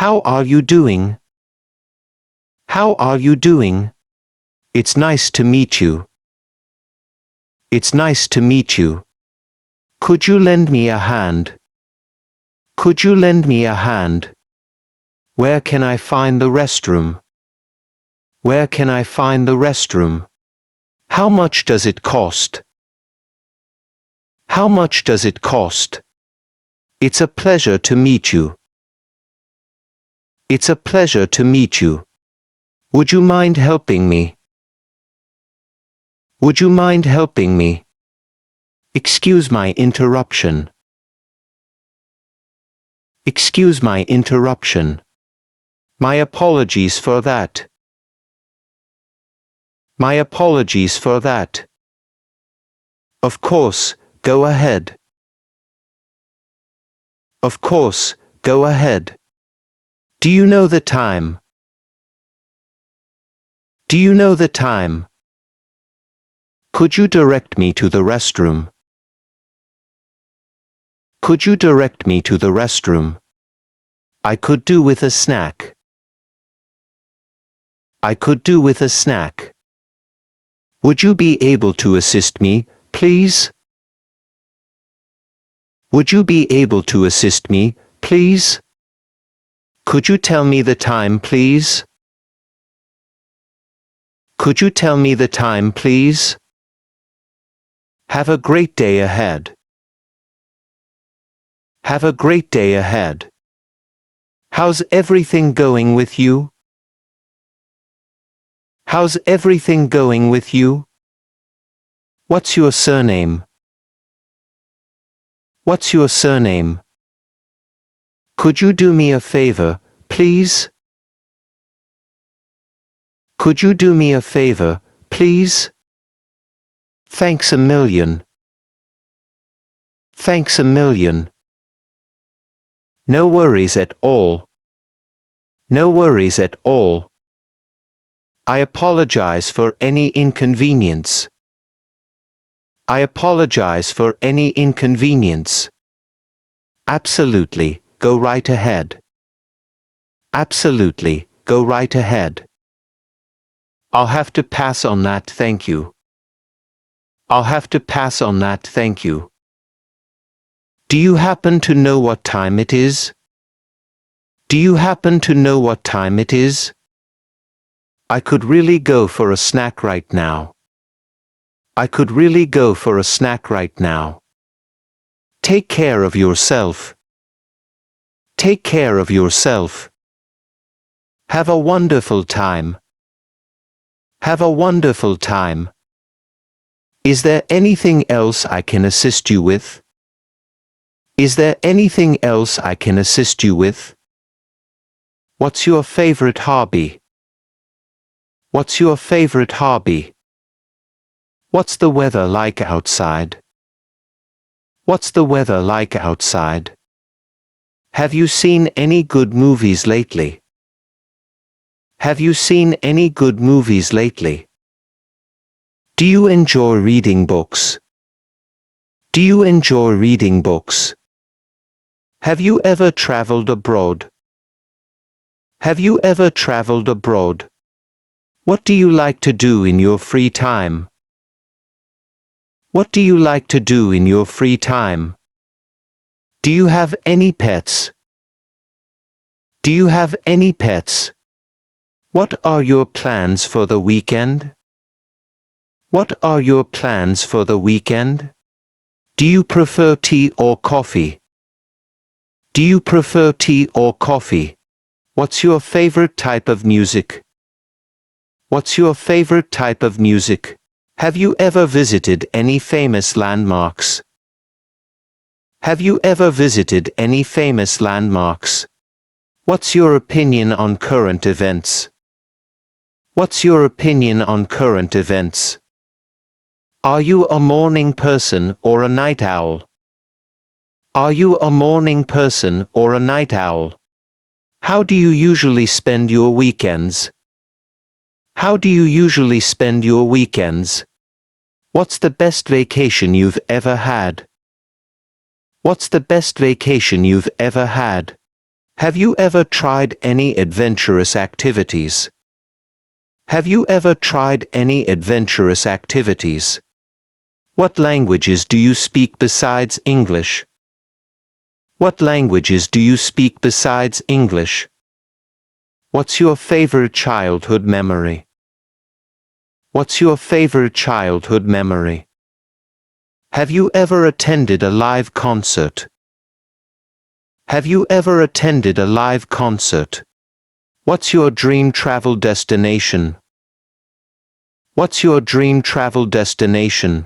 How are you doing? How are you doing? It's nice to meet you. It's nice to meet you. Could you lend me a hand? Could you lend me a hand? Where can I find the restroom? Where can I find the restroom? How much does it cost? How much does it cost? It's a pleasure to meet you. It's a pleasure to meet you. Would you mind helping me? Would you mind helping me? Excuse my interruption. Excuse my interruption. My apologies for that. My apologies for that. Of course, go ahead. Of course, go ahead. Do you know the time? Do you know the time? Could you direct me to the restroom? Could you direct me to the restroom? I could do with a snack. I could do with a snack. Would you be able to assist me, please? Would you be able to assist me, please? Could you tell me the time, please? Could you tell me the time, please? Have a great day ahead. Have a great day ahead. How's everything going with you? How's everything going with you? What's your surname? What's your surname? Could you do me a favor, please? Could you do me a favor, please? Thanks a million. Thanks a million. No worries at all. No worries at all. I apologize for any inconvenience. I apologize for any inconvenience. Absolutely, go right ahead. Absolutely, go right ahead. I'll have to pass on that, thank you. I'll have to pass on that, thank you. Do you happen to know what time it is? Do you happen to know what time it is? I could really go for a snack right now. I could really go for a snack right now. Take care of yourself. Take care of yourself. Have a wonderful time. Have a wonderful time. Is there anything else I can assist you with? Is there anything else I can assist you with? What's your favorite hobby? What's your favorite hobby? What's the weather like outside? What's the weather like outside? Have you seen any good movies lately? Have you seen any good movies lately? Do you enjoy reading books? Do you enjoy reading books? Have you ever traveled abroad? Have you ever traveled abroad? What do you like to do in your free time? What do you like to do in your free time? Do you have any pets? Do you have any pets? What are your plans for the weekend? What are your plans for the weekend? Do you prefer tea or coffee? Do you prefer tea or coffee? What's your favorite type of music? What's your favorite type of music? Have you ever visited any famous landmarks? Have you ever visited any famous landmarks? What's your opinion on current events? What's your opinion on current events? Are you a morning person or a night owl? Are you a morning person or a night owl? How do you usually spend your weekends? How do you usually spend your weekends? What's the best vacation you've ever had? What's the best vacation you've ever had? Have you ever tried any adventurous activities? Have you ever tried any adventurous activities? What languages do you speak besides English? What languages do you speak besides English? What's your favorite childhood memory? What's your favorite childhood memory? Have you ever attended a live concert? Have you ever attended a live concert? What's your dream travel destination? What's your dream travel destination?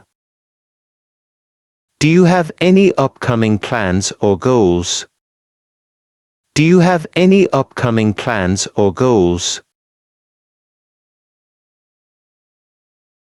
Do you have any upcoming plans or goals? Do you have any upcoming plans or goals?